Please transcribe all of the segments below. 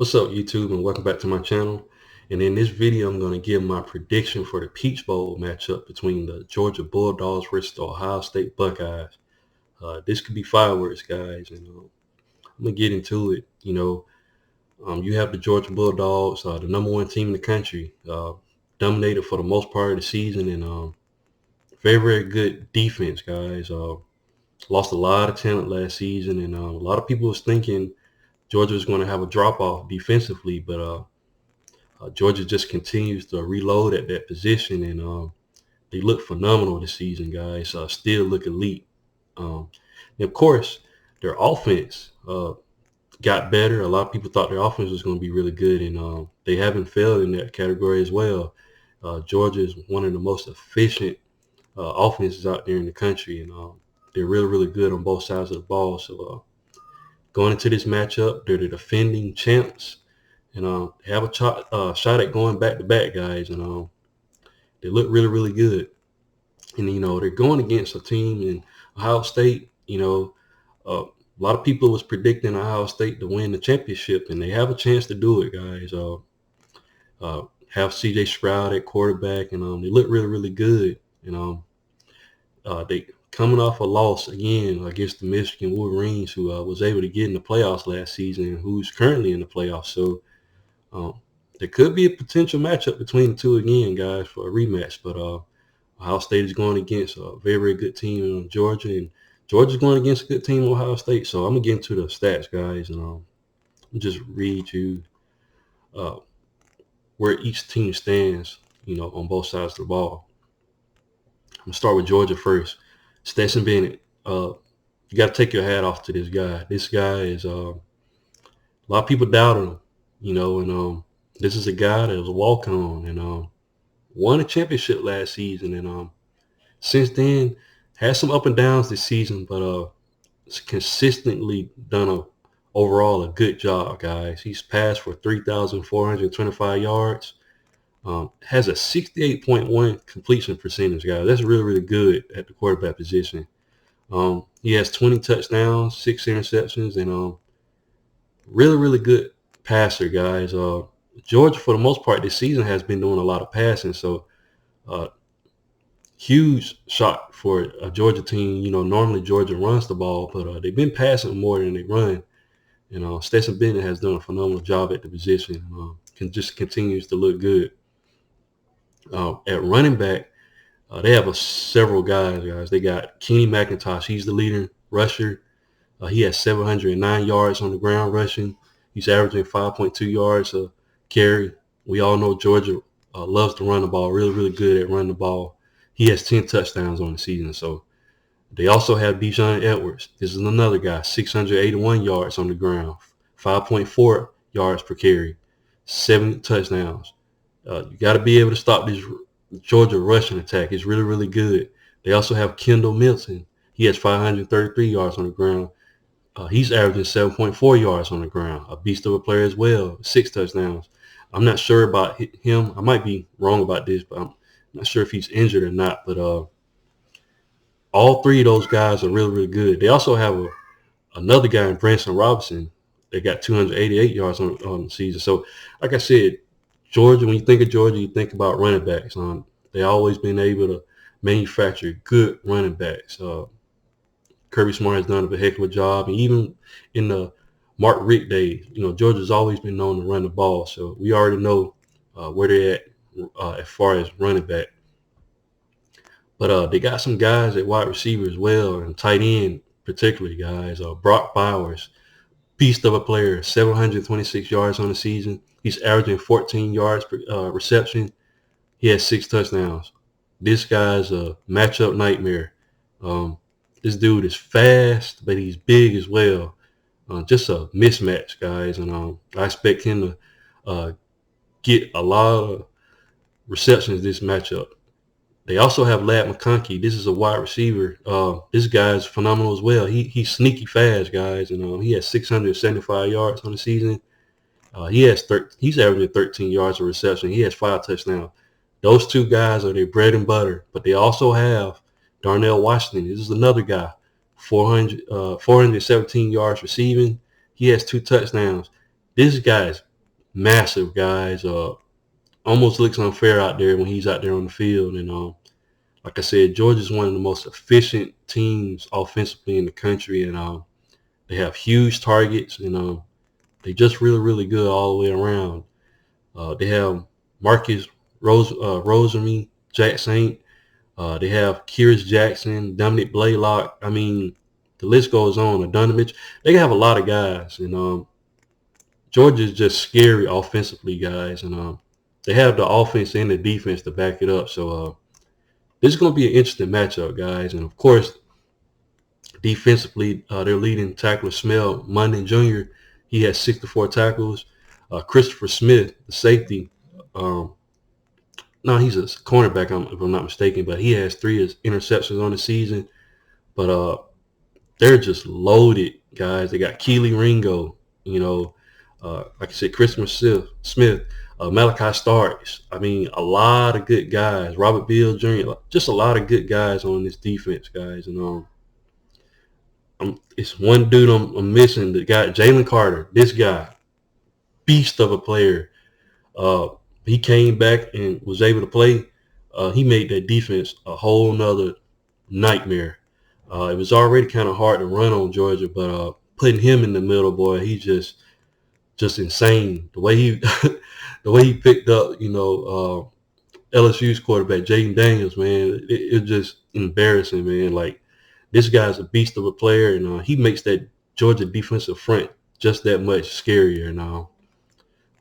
What's up, YouTube, and welcome back to my channel. And in this video, I'm going to give my prediction for the Peach Bowl matchup between the Georgia Bulldogs versus the Ohio State Buckeyes. This could be fireworks, guys, and I'm going to get into it. You have the Georgia Bulldogs, the #1 team in the country, dominated for the most part of the season, and very, very good defense, guys. Lost a lot of talent last season, and a lot of people was thinking Georgia was going to have a drop-off defensively, but Georgia just continues to reload at that position, and they look phenomenal this season, guys. Still look elite. And of course, their offense got better. A lot of people thought their offense was going to be really good, and they haven't failed in that category as well. Georgia is one of the most efficient offenses out there in the country, and they're really, really good on both sides of the ball. So going into this matchup, they're the defending champs, and they have a shot at going back-to-back, guys, and they look really, really good. And, they're going against a team in Ohio State. A lot of people was predicting Ohio State to win the championship, and they have a chance to do it, guys. Have C.J. Stroud at quarterback, and they look really, really good. And they coming off a loss again against the Michigan Wolverines, who was able to get in the playoffs last season, and who's currently in the playoffs. So there could be a potential matchup between the two again, guys, for a rematch. But Ohio State is going against a very, very good team in Georgia, and Georgia's going against a good team in Ohio State. So I'm going to get into the stats, guys, and I'll just read you where each team stands, on both sides of the ball. I'm going to start with Georgia first. Stetson Bennett, you got to take your hat off to this guy. This guy is a lot of people doubted him, and this is a guy that was a walk-on and won a championship last season, and since then had some up and downs this season, but consistently done overall a good job, guys. He's passed for 3,425 yards. Has a 68.1 completion percentage, guys. That's really, really good at the quarterback position. He has 20 touchdowns, 6 interceptions, and really, really good passer, guys. Georgia, for the most part, this season has been doing a lot of passing, so huge shot for a Georgia team. Normally Georgia runs the ball, but they've been passing more than they run. And Stetson Bennett has done a phenomenal job at the position. Just continues to look good. At running back, they have several guys. They got Kenny McIntosh. He's the leading rusher. He has 709 yards on the ground rushing. He's averaging 5.2 yards a carry. We all know Georgia loves to run the ball, really, really good at running the ball. He has 10 touchdowns on the season. So they also have Bijan Edwards. This is another guy, 681 yards on the ground, 5.4 yards per carry, 7 touchdowns. You got to be able to stop this Georgia rushing attack. It's really, really good. They also have Kendall Milton. He has 533 yards on the ground. He's averaging 7.4 yards on the ground. A beast of a player as well, 6 touchdowns. I'm not sure about him. I might be wrong about this, but I'm not sure if he's injured or not. But all three of those guys are really, really good. They also have another guy in Branson Robinson. They got 288 yards on the season. So, like I said, Georgia, when you think of Georgia, you think about running backs. They always been able to manufacture good running backs. Kirby Smart has done a heck of a job. And even in the Mark Richt days, Georgia's always been known to run the ball. So we already know where they're at as far as running back. But they got some guys at wide receiver as well, and tight end particularly, guys. Brock Bowers, beast of a player, 726 yards on the season. He's averaging 14 yards per reception. He has 6 touchdowns. This guy's a matchup nightmare. This dude is fast, but he's big as well. Just a mismatch, guys. And I expect him to get a lot of receptions this matchup. They also have Ladd McConkey. This is a wide receiver. This guy's phenomenal as well. He's sneaky fast, guys. And he has 675 yards on the season. He's averaging 13 yards of reception. He has 5 touchdowns. Those two guys are their bread and butter. But they also have Darnell Washington. This is another guy, 417 yards receiving. He has 2 touchdowns. This guy is massive, guys. Almost looks unfair out there when he's out there on the field. And like I said, Georgia's one of the most efficient teams offensively in the country, and they have huge targets, and they just really, really good all the way around. They have Marcus Rosemy, Jack Saint. They have Kyrus Jackson, Dominic Blaylock. I mean, the list goes on. Adonovich. They have a lot of guys, and Georgia's just scary offensively, guys, and they have the offense and the defense to back it up. So this is going to be an interesting matchup, guys. And of course, defensively, their leading tackler, Smell Munden Jr., he has 64 tackles. Christopher Smith, the safety, no, he's a cornerback, if I'm not mistaken, but he has 3 interceptions on the season. But they're just loaded, guys. They got Keely Ringo, like I said, Christopher Smith, Malachi Starks. I mean, a lot of good guys. Robert Beal Jr., just a lot of good guys on this defense, guys. And it's one dude I'm missing, the guy, Jalen Carter. This guy, beast of a player. He came back and was able to play. He made that defense a whole nother nightmare. It was already kind of hard to run on Georgia, but putting him in the middle, boy, he's just insane. The way he the way he picked up, LSU's quarterback, Jaden Daniels, man, it's just embarrassing, man. Like, this guy's a beast of a player, and he makes that Georgia defensive front just that much scarier. Now,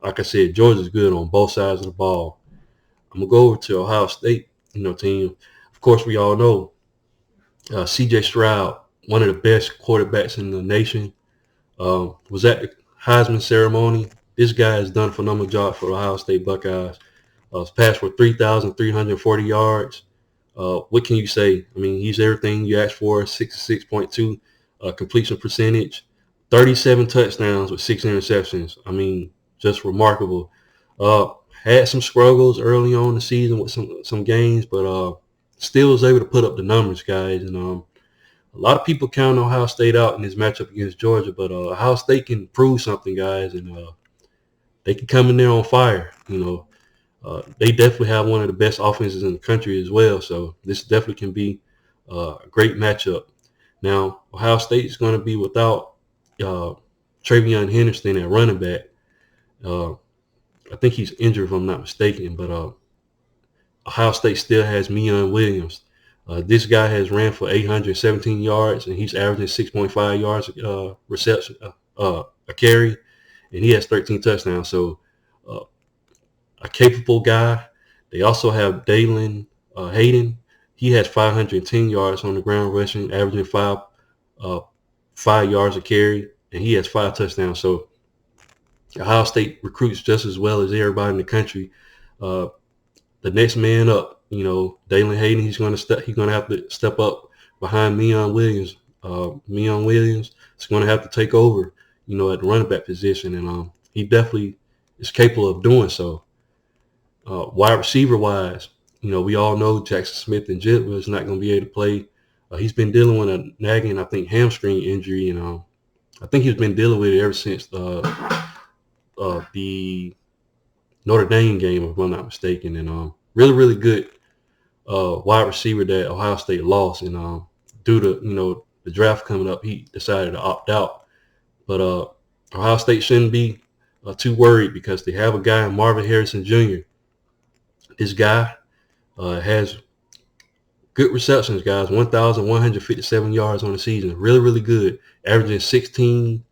like I said, Georgia's good on both sides of the ball. I'm going to go over to Ohio State, team. Of course, we all know C.J. Stroud, one of the best quarterbacks in the nation, was at the Heisman ceremony. This guy has done a phenomenal job for the Ohio State Buckeyes. Passed for 3,340 yards. What can you say? I mean, he's everything you asked for, 66.2 completion percentage, 37 touchdowns with 6 interceptions. I mean, just remarkable. Had some struggles early on in the season with some games, but still was able to put up the numbers, guys. And a lot of people count Ohio State out in this matchup against Georgia, but Ohio State can prove something, guys, and they can come in there on fire. They definitely have one of the best offenses in the country as well, so this definitely can be a great matchup. Now, Ohio State is going to be without Travion Henderson at running back. I think he's injured, if I'm not mistaken, but Ohio State still has Meion Williams. This guy has ran for 817 yards, and he's averaging 6.5 yards reception a carry, and he has 13 touchdowns. So a capable guy. They also have Dalen Hayden. He has 510 yards on the ground rushing, averaging 5 yards a carry, and he has 5 touchdowns. So Ohio State recruits just as well as everybody in the country. The next man up, Dalen Hayden, he's going to have to step up behind Meion Williams. Meion Williams is going to have to take over, at the running back position, and he definitely is capable of doing so. Wide receiver wise, we all know Jackson Smith and Jitwa is not going to be able to play. He's been dealing with a nagging, I think, hamstring injury, and I think he's been dealing with it ever since the Notre Dame game, if I'm not mistaken. And really, really good wide receiver that Ohio State lost, and due to the draft coming up, he decided to opt out. But Ohio State shouldn't be too worried because they have a guy, Marvin Harrison Jr. This guy has good receptions, guys. 1,157 yards on the season. Really, really good. Averaging 16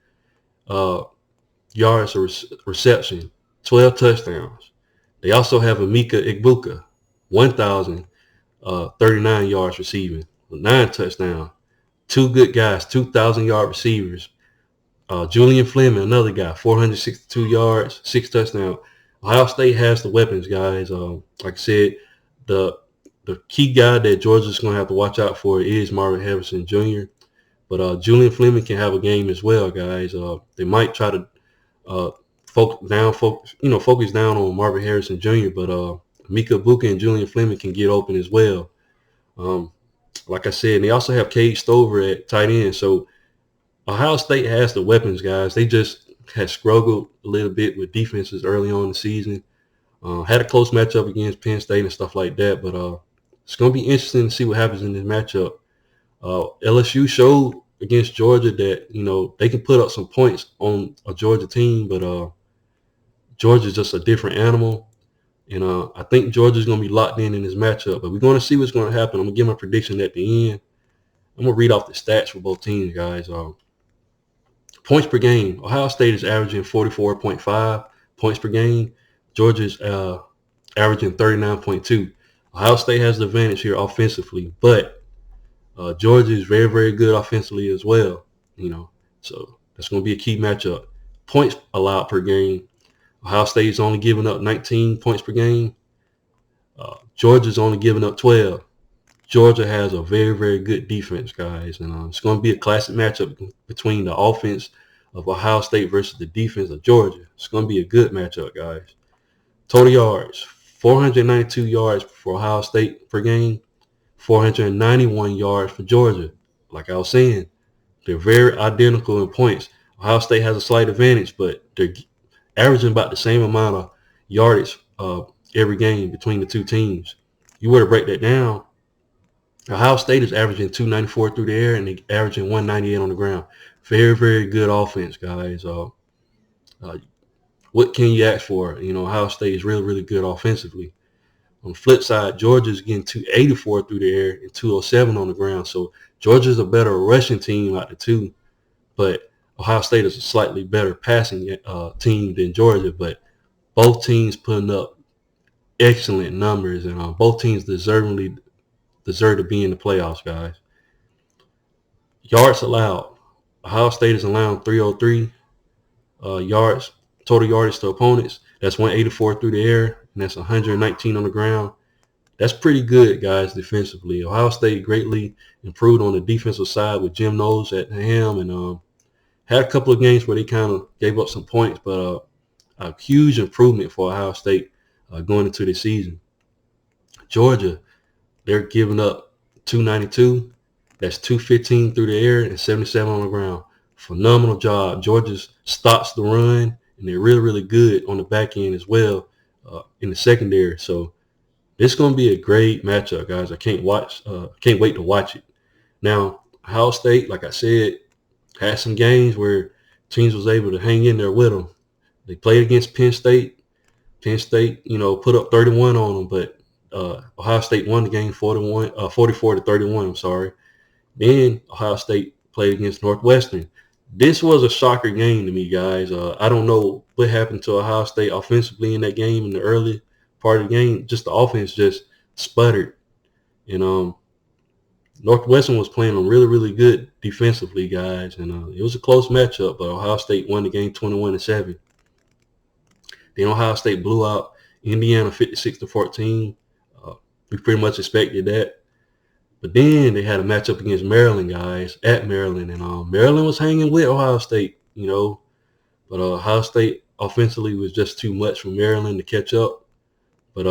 yards of reception, 12 touchdowns. They also have Emeka Egbuka, 1,039 yards receiving, 9 touchdowns. 2 good guys, 2,000-yard receivers. Julian Fleming, another guy, 462 yards, 6 touchdowns. Ohio State has the weapons, guys. Like I said, the key guy that Georgia's going to have to watch out for is Marvin Harrison Jr. But Julian Fleming can have a game as well, guys. They might try to focus down on Marvin Harrison Jr. But Emeka Egbuka and Julian Fleming can get open as well. Like I said, they also have Cade Stover at tight end. So Ohio State has the weapons, guys. They just had struggled a little bit with defenses early on in the season. Had a close matchup against Penn State and stuff like that, but it's going to be interesting to see what happens in this matchup. LSU showed against Georgia that, they can put up some points on a Georgia team, but Georgia's just a different animal. And I think Georgia's going to be locked in this matchup, but we're going to see what's going to happen. I'm going to give my prediction at the end. I'm going to read off the stats for both teams, guys. Points per game. Ohio State is averaging 44.5 points per game. Georgia's averaging 39.2. Ohio State has the advantage here offensively, but Georgia is very, very good offensively as well. So that's going to be a key matchup. Points allowed per game. Ohio State is only giving up 19 points per game. Georgia's only giving up 12. Georgia has a very, very good defense, guys, and it's going to be a classic matchup between the offense of Ohio State versus the defense of Georgia. It's going to be a good matchup, guys. Total yards, 492 yards for Ohio State per game, 491 yards for Georgia. Like I was saying, they're very identical in points. Ohio State has a slight advantage, but they're averaging about the same amount of yardage every game between the two teams. You were to break that down, Ohio State is averaging 294 through the air and they're averaging 198 on the ground. Very, very good offense, guys. What can you ask for? Ohio State is really, really good offensively. On the flip side, Georgia's getting 284 through the air and 207 on the ground. So Georgia's a better rushing team out of the two, but Ohio State is a slightly better passing team than Georgia. But both teams putting up excellent numbers, and both teams deserve to be in the playoffs, guys. Yards allowed. Ohio State is allowing 303 yards, total yardage to opponents. That's 184 through the air, and that's 119 on the ground. That's pretty good, guys, defensively. Ohio State greatly improved on the defensive side with Jim Knowles at the helm, and had a couple of games where they kind of gave up some points, but a huge improvement for Ohio State going into the season. Georgia, they're giving up 292. That's 215 through the air and 77 on the ground. Phenomenal job. Georgia stops the run, and they're really, really good on the back end as well in the secondary. So this is going to be a great matchup, guys. I can't wait to watch it. Now, Ohio State, like I said, had some games where teams was able to hang in there with them. They played against Penn State. Penn State, put up 31 on them, but Ohio State won the game 44 to 31. I'm sorry. Then Ohio State played against Northwestern. This was a shocker game to me, guys. I don't know what happened to Ohio State offensively in that game in the early part of the game. Just the offense just sputtered. And Northwestern was playing them really, really good defensively, guys. And it was a close matchup, but Ohio State won the game 21-7. Then Ohio State blew out Indiana 56-14. We pretty much expected that. But then they had a matchup against Maryland, guys, at Maryland. And Maryland was hanging with Ohio State, But Ohio State offensively was just too much for Maryland to catch up. But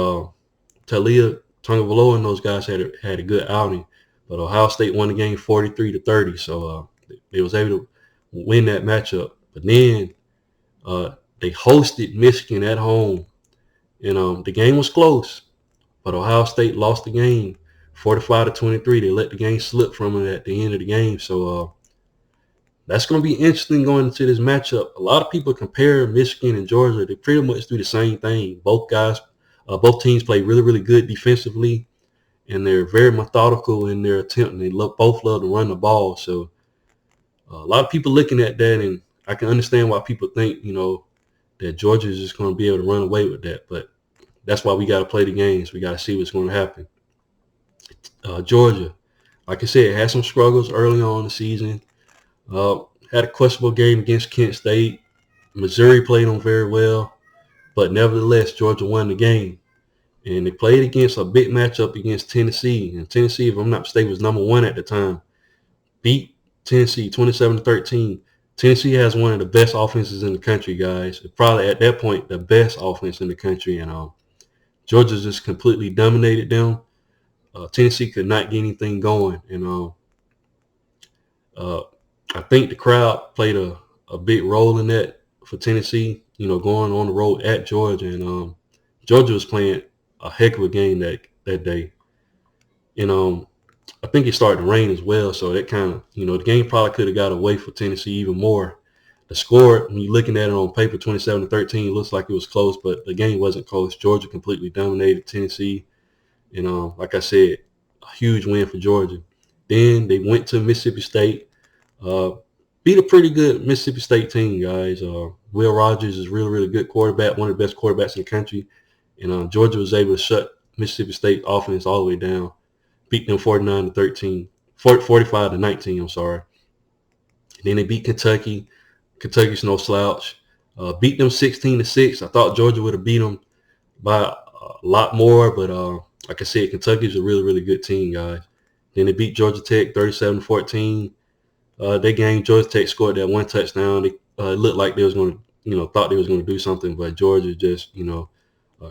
Talia Tagovailoa and those guys had a good outing. But Ohio State won the game 43-30. So they was able to win that matchup. But then they hosted Michigan at home. And the game was close. But Ohio State lost the game 45-23. They let the game slip from them at the end of the game. So that's going to be interesting going into this matchup. A lot of people compare Michigan and Georgia. They pretty much do the same thing. Both teams play really, really good defensively, and they're very methodical in their attempt. And they both love to run the ball. So a lot of people looking at that, and I can understand why people think, that Georgia is just going to be able to run away with that. But that's why we got to play the games. We got to see what's going to happen. Georgia, like I said, had some struggles early on in the season. Had a questionable game against Kent State. Missouri played them very well, but nevertheless, Georgia won the game. And they played against a big matchup against Tennessee. And Tennessee, if I'm not mistaken, was number 1 at the time. Beat Tennessee 27-13. Tennessee has one of the best offenses in the country, guys. Probably at that point, the best offense in the country. And Georgia just completely dominated them. Tennessee could not get anything going. And I think the crowd played a big role in that for Tennessee, going on the road at Georgia. And Georgia was playing a heck of a game that day. And I think it started to rain as well, so that kind of, the game probably could have got away for Tennessee even more. The score, when you're looking at it on paper, 27-13, looks like it was close, but the game wasn't close. Georgia completely dominated Tennessee. And like I said, a huge win for Georgia. Then they went to Mississippi State, beat a pretty good Mississippi State team, guys. Will Rogers is a really, really good quarterback, one of the best quarterbacks in the country. And Georgia was able to shut Mississippi State offense all the way down, beat them 49-13, 45-19, I'm sorry. And then they beat Kentucky. Kentucky's no slouch. Beat them 16-6. I thought Georgia would have beat them by a lot more, but like I said, Kentucky's a really, really good team, guys. Then they beat Georgia Tech 37-14. They game, Georgia Tech scored that one touchdown. It looked like they was going to, thought they was going to do something, but Georgia just,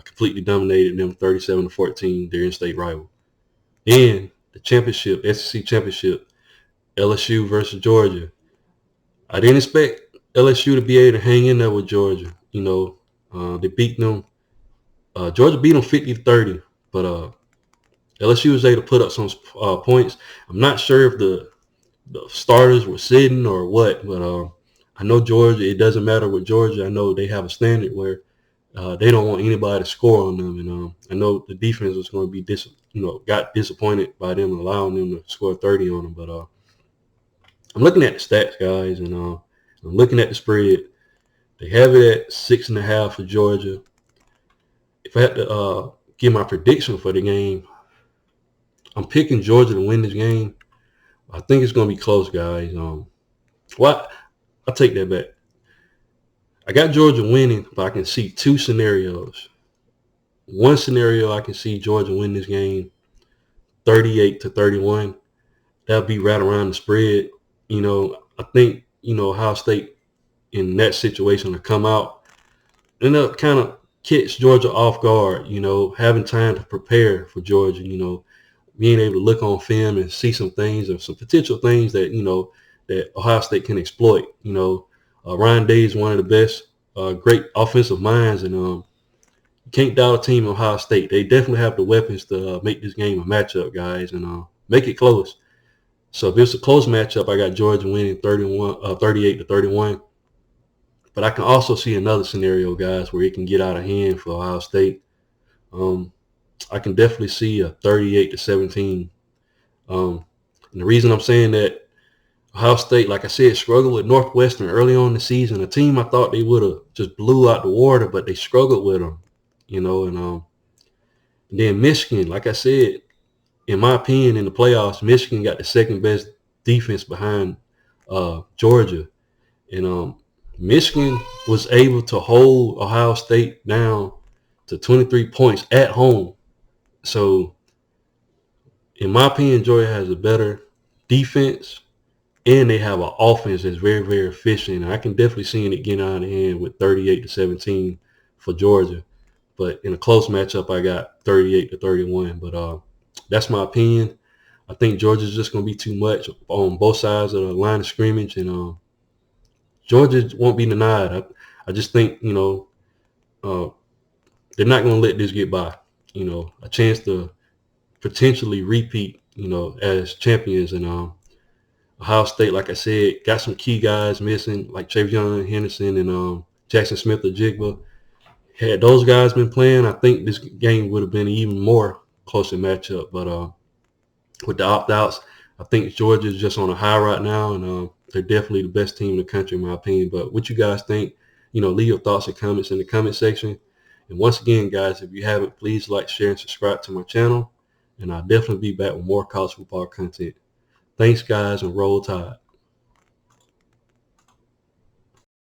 completely dominated them 37-14, their in-state rival. Then the championship, SEC championship, LSU versus Georgia. I didn't expect LSU to be able to hang in there with Georgia. They beat them. Georgia beat them 50-30, but LSU was able to put up some points. I'm not sure if the starters were sitting or what, but I know Georgia, it doesn't matter with Georgia. I know they have a standard where they don't want anybody to score on them. And I know the defense was going to be got disappointed by them allowing them to score 30 on them. But I'm looking at the stats, guys, and I'm looking at the spread. They have it at 6.5 for Georgia. If I had to give my prediction for the game, I'm picking Georgia to win this game. I think it's going to be close, guys. I'll take that back. I got Georgia winning, but I can see two scenarios. One scenario, I can see Georgia win this game 38-31. That'll be right around the spread. I think, Ohio State in that situation to come out and they'll kind of catch Georgia off guard, having time to prepare for Georgia, being able to look on film and see some things or some potential things that, that Ohio State can exploit. Ryan Day is one of the best, great offensive minds, and you can't doubt a team in Ohio State. They definitely have the weapons to make this game a matchup, guys, and make it close. So if it's a close matchup, I got Georgia winning 38-31. But I can also see another scenario, guys, where it can get out of hand for Ohio State. I can definitely see a 38-17. And the reason I'm saying that, Ohio State, like I said, struggled with Northwestern early on in the season, a team I thought they would have just blew out the water, but they struggled with them, and then Michigan, like I said, in my opinion, in the playoffs, Michigan got the second best defense behind Georgia. And Michigan was able to hold Ohio State down to 23 points at home. So, in my opinion, Georgia has a better defense, and they have an offense that's very, very efficient. And I can definitely see it getting out of hand with 38-17 for Georgia. But in a close matchup, I got 38-31. But that's my opinion. I think Georgia's just going to be too much on both sides of the line of scrimmage. And Georgia won't be denied. I just think, they're not going to let this get by. A chance to potentially repeat, as champions. And Ohio State, like I said, got some key guys missing, like Travion Henderson and Jackson Smith-Njigba. Had those guys been playing, I think this game would have been even more closer matchup. But with the opt-outs, I think Georgia's just on a high right now, and they're definitely the best team in the country, in my opinion. But what you guys think, leave your thoughts and comments in the comment section. And once again, guys, if you haven't, please like, share, and subscribe to my channel. And I'll definitely be back with more college football content. Thanks, guys, and roll tide.